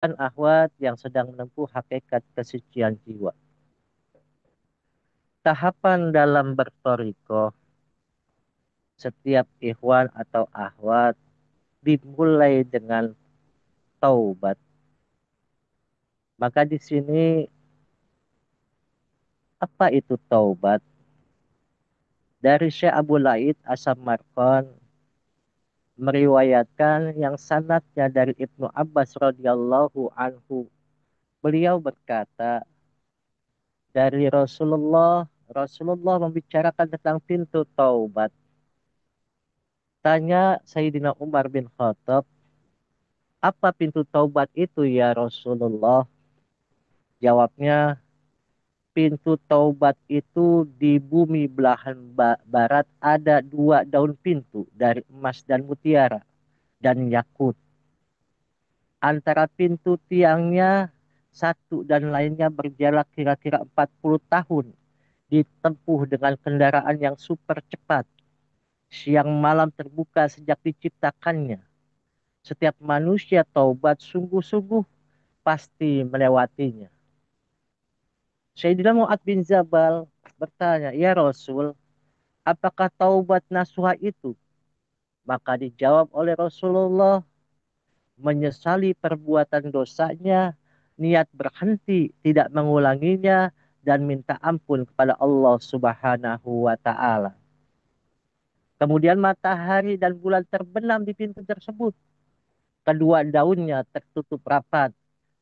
Akhwat yang sedang menempuh hakikat kesucian jiwa. Tahapan dalam bertorikoh, setiap ikhwan atau akhwat dimulai dengan taubat. Maka di sini apa itu taubat? Dari Syekh Abu Laid As-Samarqand meriwayatkan yang sanadnya dari Ibnu Abbas radhiyallahu anhu. Beliau berkata, dari Rasulullah membicarakan tentang pintu taubat. Tanya Sayyidina Umar bin Khattab, apa pintu taubat itu ya Rasulullah? Jawabnya, pintu taubat itu di bumi belahan barat ada dua daun pintu dari emas dan mutiara dan yakut. Antara pintu tiangnya satu dan lainnya berjarak kira-kira 40 tahun. Ditempuh dengan kendaraan yang super cepat. Siang malam terbuka sejak diciptakannya. Setiap manusia taubat sungguh-sungguh pasti melewatinya. Sayyidina Mu'ad bin Jabal bertanya, ya Rasul, apakah taubat nasuha itu? Maka dijawab oleh Rasulullah, menyesali perbuatan dosanya, niat berhenti, tidak mengulanginya, dan minta ampun kepada Allah Subhanahu wa Ta'ala. Kemudian matahari dan bulan terbenam di pintu tersebut. Kedua daunnya tertutup rapat,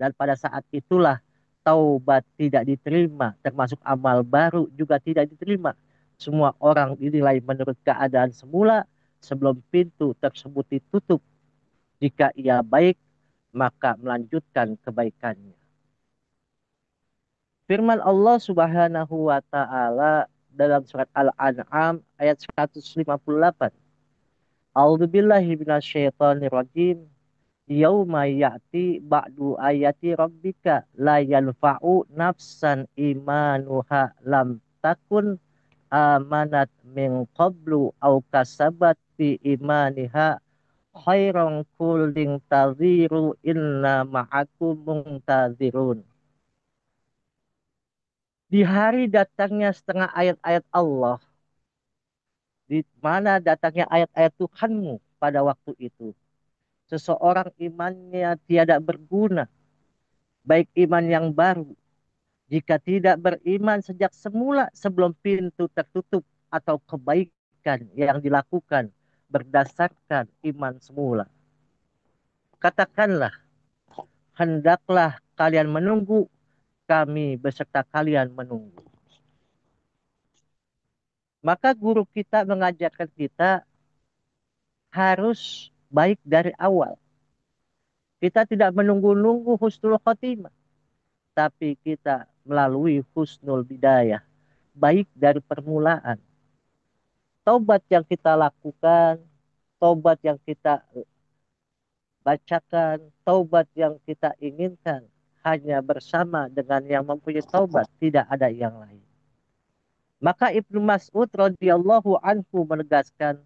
dan pada saat itulah taubat tidak diterima, termasuk amal baru juga tidak diterima. Semua orang dinilai menurut keadaan semula sebelum pintu tersebut ditutup. Jika ia baik, maka melanjutkan kebaikannya. Firman Allah Subhanahu wa taala dalam surat Al-An'am ayat 158. A'udzu billahi minasyaitonir rajim. Yauma ya'ti ba'du ayati rabbika la yanfa'u nafsan imanuha lam takun amanat min qablu au kasabat fi imaniha khairan kulding taziru inna ma'akum muntazirun. Di hari datangnya setengah ayat-ayat Allah, di mana datangnya ayat-ayat Tuhanmu pada waktu itu. Seseorang imannya tiada berguna, baik iman yang baru, jika tidak beriman sejak semula sebelum pintu tertutup atau kebaikan yang dilakukan berdasarkan iman semula. Katakanlah, hendaklah kalian menunggu, kami beserta kalian menunggu. Maka guru kita mengajarkan kita harus baik dari awal. Kita tidak menunggu-nunggu husnul khotimah, tapi kita melalui husnul bidayah, baik dari permulaan. Taubat yang kita lakukan, taubat yang kita bacakan, taubat yang kita inginkan hanya bersama dengan yang mempunyai taubat, tidak ada yang lain. Maka Ibnu Mas'ud radhiyallahu anhu menegaskan,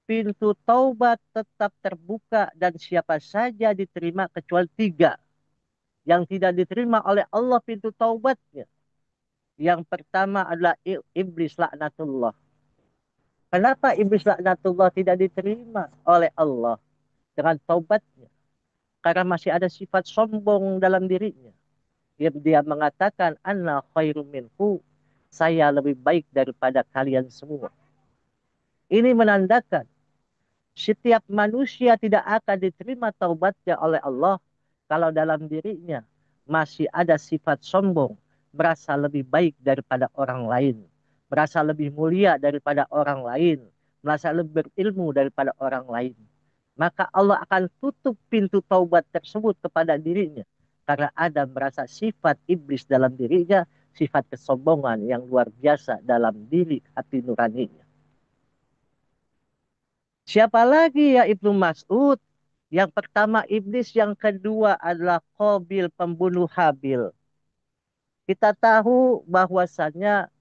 pintu taubat tetap terbuka dan siapa saja diterima kecuali tiga. Yang tidak diterima oleh Allah pintu taubatnya. Yang pertama adalah iblis laknatullah. Kenapa iblis laknatullah tidak diterima oleh Allah dengan taubatnya? Karena masih ada sifat sombong dalam dirinya. Dia mengatakan, Anna khairum minhu, saya lebih baik daripada kalian semua. Ini menandakan setiap manusia tidak akan diterima taubatnya oleh Allah kalau dalam dirinya masih ada sifat sombong, merasa lebih baik daripada orang lain, merasa lebih mulia daripada orang lain, merasa lebih berilmu daripada orang lain. Maka Allah akan tutup pintu taubat tersebut kepada dirinya. Karena ada merasa sifat iblis dalam dirinya, sifat kesombongan yang luar biasa dalam diri hati nuraninya. Siapa lagi ya Ibnu Mas'ud? Yang pertama iblis, yang kedua adalah Qabil pembunuh Habil. Kita tahu bahwasannya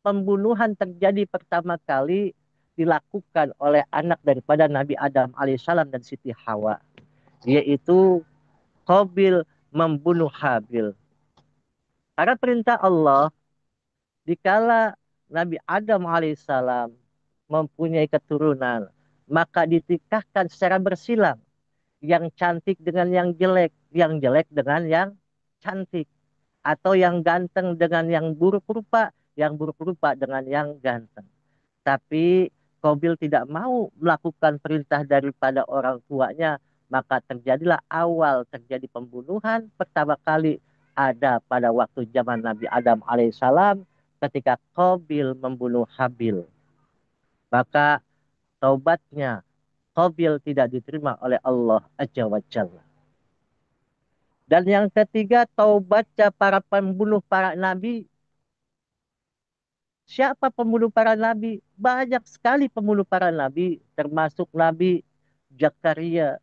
pembunuhan terjadi pertama kali dilakukan oleh anak daripada Nabi Adam alaihissalam dan Siti Hawa, yaitu Qabil membunuh Habil. Karena perintah Allah, dikala Nabi Adam alaihissalam mempunyai keturunan, maka ditikahkan secara bersilang. Yang cantik dengan yang jelek dengan yang cantik. Atau yang ganteng dengan yang buruk rupa, yang buruk rupa dengan yang ganteng. Tapi Qabil tidak mau melakukan perintah daripada orang tuanya, maka terjadilah awal terjadi pembunuhan pertama kali ada pada waktu zaman Nabi Adam alaihissalam ketika Qabil membunuh Habil. Maka taubatnya Qabil tidak diterima oleh Allah Azza wa Jalla. Dan yang ketiga, taubatnya para pembunuh para nabi. Siapa pembunuh para nabi? Banyak sekali pembunuh para nabi, termasuk Nabi Zakaria.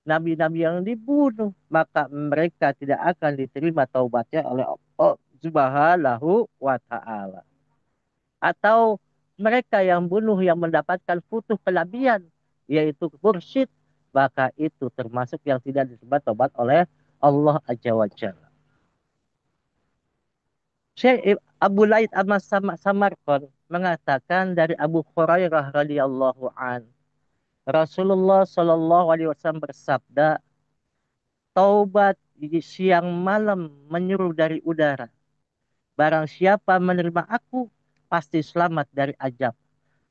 Nabi-nabi yang dibunuh, maka mereka tidak akan diterima taubatnya oleh Allah Subhanahu wa Ta'ala. Atau mereka yang bunuh yang mendapatkan futuh kenabian, yaitu mursyid, maka itu termasuk yang tidak disebut taubat oleh Allah Azza wa Jalla. Syekh Abu Laid Ahmad Samarqand mengatakan dari Abu Hurairah radhiyallahu an, Rasulullah Shallallahu alaihi wasallam bersabda, taubat di siang malam menyuruh dari udara. Barang siapa menerima aku, pasti selamat dari azab.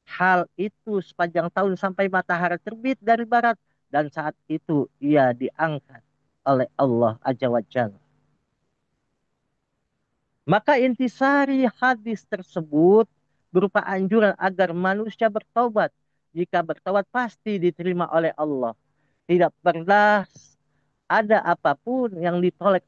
Hal itu sepanjang tahun sampai matahari terbit dari barat, dan saat itu ia diangkat oleh Allah Azza wa Jalla. Maka intisari hadis tersebut berupa anjuran agar manusia bertobat. Jika bertobat pasti diterima oleh Allah. Tidak pernah ada apapun yang ditolak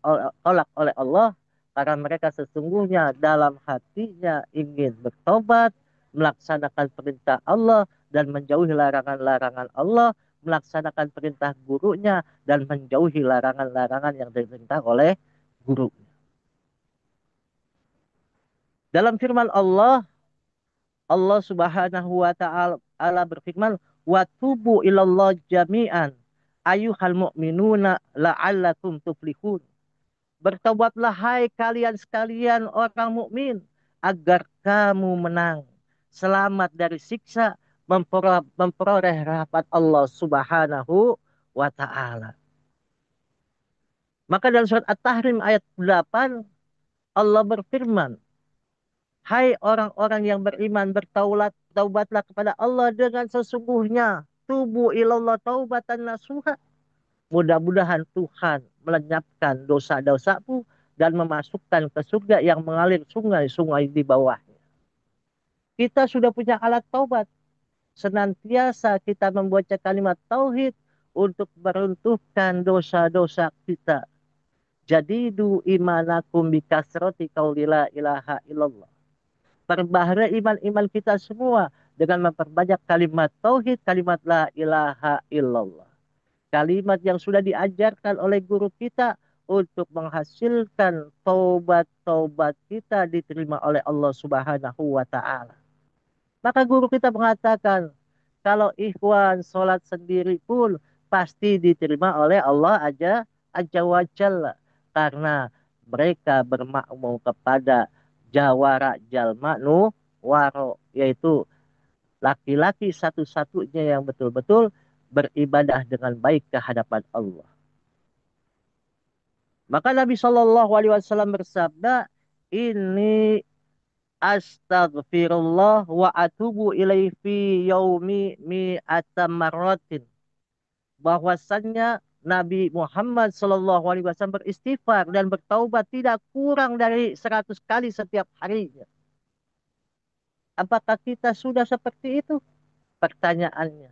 oleh Allah. Karena mereka sesungguhnya dalam hatinya ingin bertobat, melaksanakan perintah Allah, dan menjauhi larangan-larangan Allah, melaksanakan perintah gurunya, dan menjauhi larangan-larangan yang diperintah oleh guru. Dalam firman Allah, Allah Subhanahu wa Ta'ala berfirman, "Wa tubu ilallah jami'an ayyuhal mu'minuna la'allakum tuflihun." Bertobatlah hai kalian sekalian orang mukmin agar kamu menang, selamat dari siksa, memperoleh rahmat Allah Subhanahu wa Ta'ala. Maka dalam surat At-Tahrim ayat 8 Allah berfirman, hai orang-orang yang beriman, taubatlah kepada Allah dengan sesungguhnya. Tubu ilallah taubatan nasuha. Mudah-mudahan Tuhan melenyapkan dosa-dosamu dan memasukkan ke surga yang mengalir sungai-sungai di bawahnya. Kita sudah punya alat taubat. Senantiasa kita membaca kalimat tauhid untuk meruntuhkan dosa-dosa kita. Jadidu imanakum bikasroti qaulila ilaha illallah. Perbaharui iman-iman kita semua dengan memperbanyak kalimat tauhid, kalimat la ilaha illallah. Kalimat yang sudah diajarkan oleh guru kita untuk menghasilkan taubat-taubat kita diterima oleh Allah Subhanahu wa Ta'ala. Maka guru kita mengatakan, kalau ikhwan sholat sendiri pun pasti diterima oleh Allah Azza wa Jalla. Karena mereka bermakmum kepada jawara jalma waro, yaitu laki-laki satu-satunya yang betul-betul beribadah dengan baik ke hadapan Allah. Maka Nabi Shallallahu Alaihi Wasallam bersabda, ini astaghfirullah wa atubu ilaihi fi yaumi mi'ata marratin. Bahwasannya Nabi Muhammad Shallallahu Alaihi Wasallam beristighfar dan bertaubat tidak kurang dari 100 kali setiap harinya. Apakah kita sudah seperti itu? Pertanyaannya.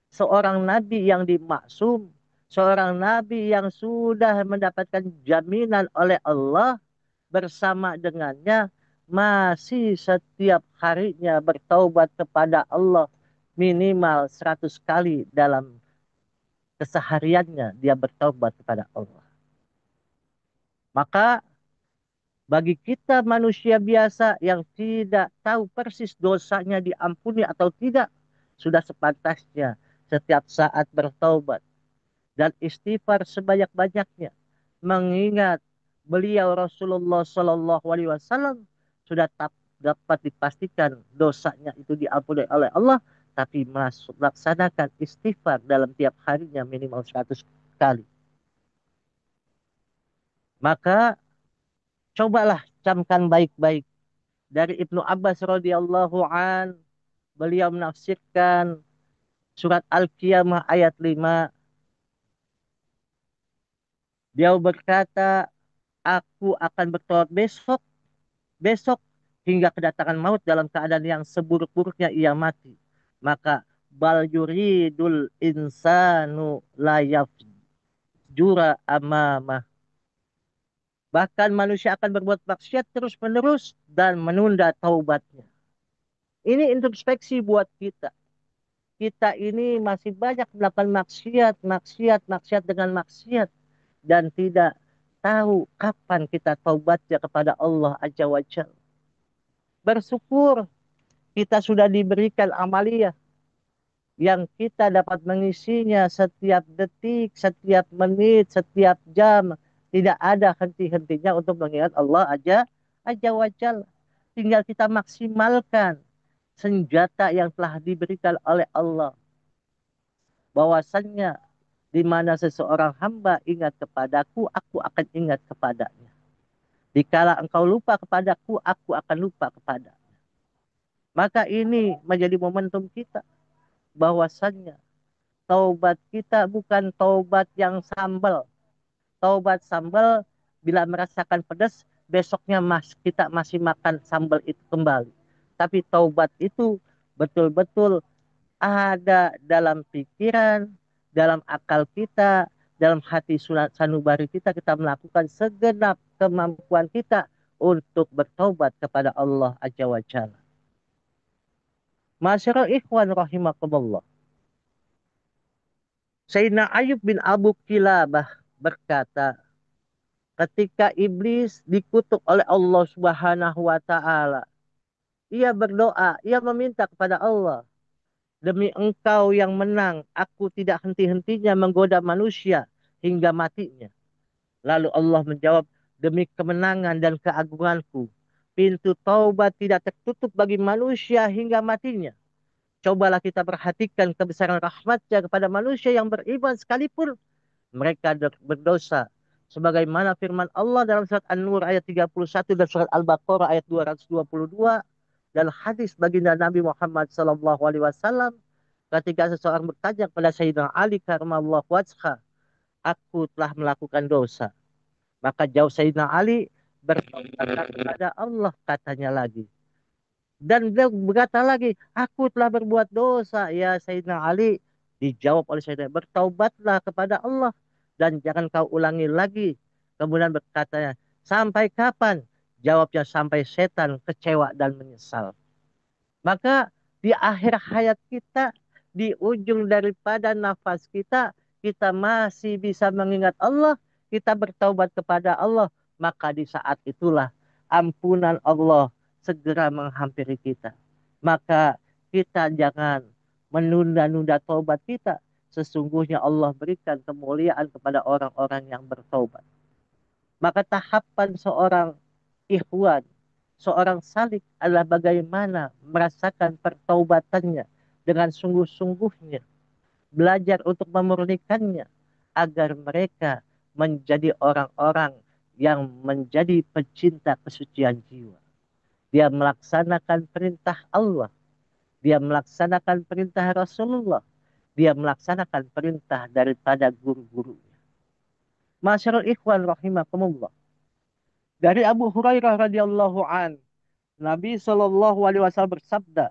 Seorang nabi yang dimaksum, seorang nabi yang sudah mendapatkan jaminan oleh Allah, bersama dengannya masih setiap harinya bertaubat kepada Allah minimal 100 kali dalam kesehariannya dia bertaubat kepada Allah. Maka bagi kita manusia biasa yang tidak tahu persis dosanya diampuni atau tidak, sudah sepantasnya setiap saat bertaubat. dan istighfar sebanyak-banyaknya. Mengingat beliau Rasulullah Shallallahu Alaihi Wasallam sudah dapat dipastikan dosanya itu diampuni oleh Allah, tapi melaksanakan istighfar dalam tiap harinya minimal 100 kali. Maka cobalah camkan baik-baik. Dari Ibnu Abbas radhiyallahu an, beliau menafsirkan surat Al-Qiyamah ayat 5. Dia berkata, aku akan bertobat besok hingga kedatangan maut dalam keadaan yang seburuk-buruknya ia mati. Maka bal yuridul insanu la yafjura amamah. Bahkan manusia akan berbuat maksiat terus-menerus dan menunda taubatnya. Ini introspeksi buat kita. Kita ini masih banyak melakukan maksiat dengan maksiat. Dan tidak tahu kapan kita taubatnya kepada Allah Azza wa Jalla. Bersyukur kita sudah diberikan amalia yang kita dapat mengisinya setiap detik, setiap menit, setiap jam. Tidak ada henti-hentinya untuk mengingat Allah Azza wa Jalla. Tinggal kita maksimalkan senjata yang telah diberikan oleh Allah. Bahwasannya di mana seseorang hamba ingat kepadaku, aku akan ingat kepadanya. Dikala engkau lupa kepadaku, aku akan lupa kepada. Maka ini menjadi momentum kita. Bahwasannya taubat kita bukan taubat yang sambal. Taubat sambal bila merasakan pedas, besoknya kita masih makan sambal itu kembali. Tapi taubat itu betul-betul ada dalam pikiran, dalam akal kita, dalam hati sanubari kita melakukan segenap kemampuan kita untuk bertobat kepada Allah Azza wa Jalla. Masyarul ikhwan rahimakumullah. Sayyidina Ayub bin Abu Kilabah berkata, ketika iblis dikutuk oleh Allah Subhanahu wa taala, ia berdoa, ia meminta kepada Allah, demi engkau yang menang, aku tidak henti-hentinya menggoda manusia hingga matinya. Lalu Allah menjawab, demi kemenangan dan keagunganku, pintu taubat tidak tertutup bagi manusia hingga matinya. Cobalah kita perhatikan kebesaran rahmatnya kepada manusia yang beriman sekalipun mereka berdosa. Sebagaimana firman Allah dalam surat An-Nur ayat 31 dan surat Al-Baqarah ayat 222 dan hadis baginda Nabi Muhammad SAW ketika seseorang bertanya kepada Sayyidina Ali karramallahu wajhah, aku telah melakukan dosa. Maka jauh Sayyidina Ali bertobatlah kepada Allah, katanya lagi. Dan dia berkata lagi, aku telah berbuat dosa. Ya Sayyidina Ali, dijawab oleh Sayyidina, bertaubatlah kepada Allah. Dan jangan kau ulangi lagi. Kemudian berkatanya, sampai kapan? Jawabnya, sampai setan kecewa dan menyesal. Maka di akhir hayat kita, di ujung daripada nafas kita, kita masih bisa mengingat Allah, kita bertaubat kepada Allah. Maka di saat itulah ampunan Allah segera menghampiri kita. Maka kita jangan menunda-nunda taubat kita. Sesungguhnya Allah berikan kemuliaan kepada orang-orang yang bertaubat. Maka tahapan seorang ikhwan, seorang salik adalah bagaimana merasakan pertaubatannya dengan sungguh-sungguhnya. Belajar untuk memurnikannya agar mereka menjadi orang-orang yang menjadi pecinta kesucian jiwa. Dia melaksanakan perintah Allah. Dia melaksanakan perintah Rasulullah. Dia melaksanakan perintah daripada guru-gurunya. Masyarul ikhwan rahimakumullah. Dari Abu Hurairah radhiyallahu an, Nabi Shallallahu alaihi wasallam bersabda,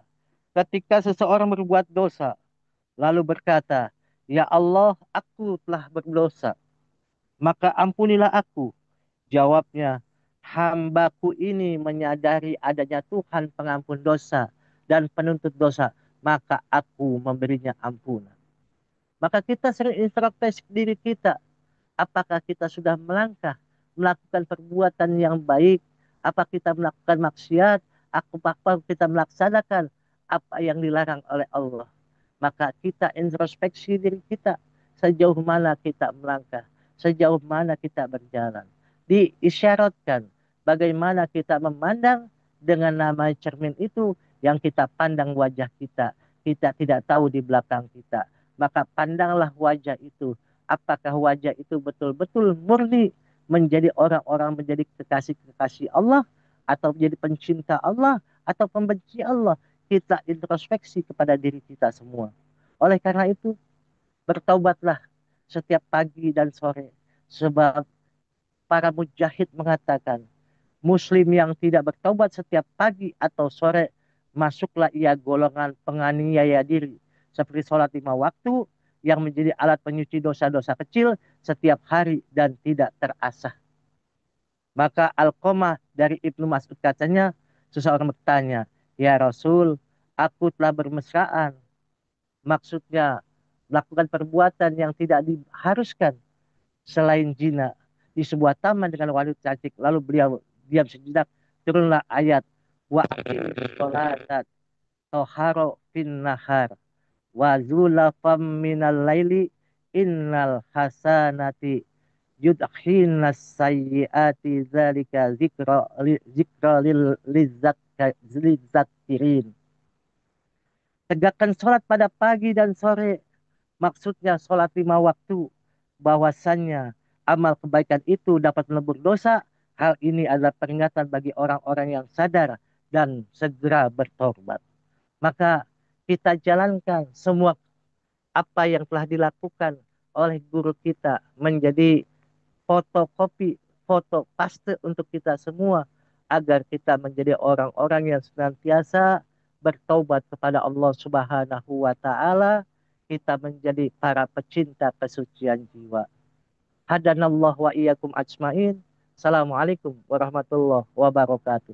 ketika seseorang berbuat dosa, lalu berkata, "Ya Allah, aku telah berdosa, maka ampunilah aku." Jawabnya, hambaku ini menyadari adanya Tuhan pengampun dosa dan penuntut dosa, maka aku memberinya ampunan. Maka kita sering introspeksi diri kita. Apakah kita sudah melangkah, melakukan perbuatan yang baik? Apa kita melakukan maksiat? Apa kita melaksanakan apa yang dilarang oleh Allah? Maka kita introspeksi diri kita. sejauh mana kita melangkah, sejauh mana kita berjalan. Diisyaratkan bagaimana kita memandang dengan nama cermin itu yang kita pandang wajah kita. Kita tidak tahu di belakang kita. Maka pandanglah wajah itu. Apakah wajah itu betul-betul murni menjadi orang-orang menjadi kekasih-kekasih Allah atau menjadi pencinta Allah atau pembenci Allah. Kita introspeksi kepada diri kita semua. Oleh karena itu, bertaubatlah setiap pagi dan sore. Sebab para mujahid mengatakan, Muslim yang tidak bertaubat setiap pagi atau sore, masuklah ia golongan penganiaya diri. Seperti sholat 5 waktu yang menjadi alat penyuci dosa-dosa kecil setiap hari dan tidak terasah. Maka Alqamah dari Ibnu Mas'ud katanya, seseorang bertanya, Ya Rasul, aku telah bermesraan. Maksudnya, melakukan perbuatan yang tidak diharuskan selain zina di sebuah taman dengan wanita cantik. Lalu beliau diam sejenak, turunlah ayat wa aqimis sholata toharo fin nahar wa zulafam minal laili innal hasanati yudhinas sayyiati zalika zikra lizzakirin. Tegakkan sholat pada pagi dan sore. Maksudnya sholat 5 waktu. Bahwasannya amal kebaikan itu dapat melebur dosa. Hal ini adalah peringatan bagi orang-orang yang sadar dan segera bertobat. Maka kita jalankan semua apa yang telah dilakukan oleh guru kita menjadi fotokopi, foto paste untuk kita semua agar kita menjadi orang-orang yang senantiasa bertaubat kepada Allah Subhanahu wa taala, kita menjadi para pecinta kesucian jiwa. Hadanallah wa iyyakum ajmain. Assalamualaikum warahmatullahi wabarakatuh.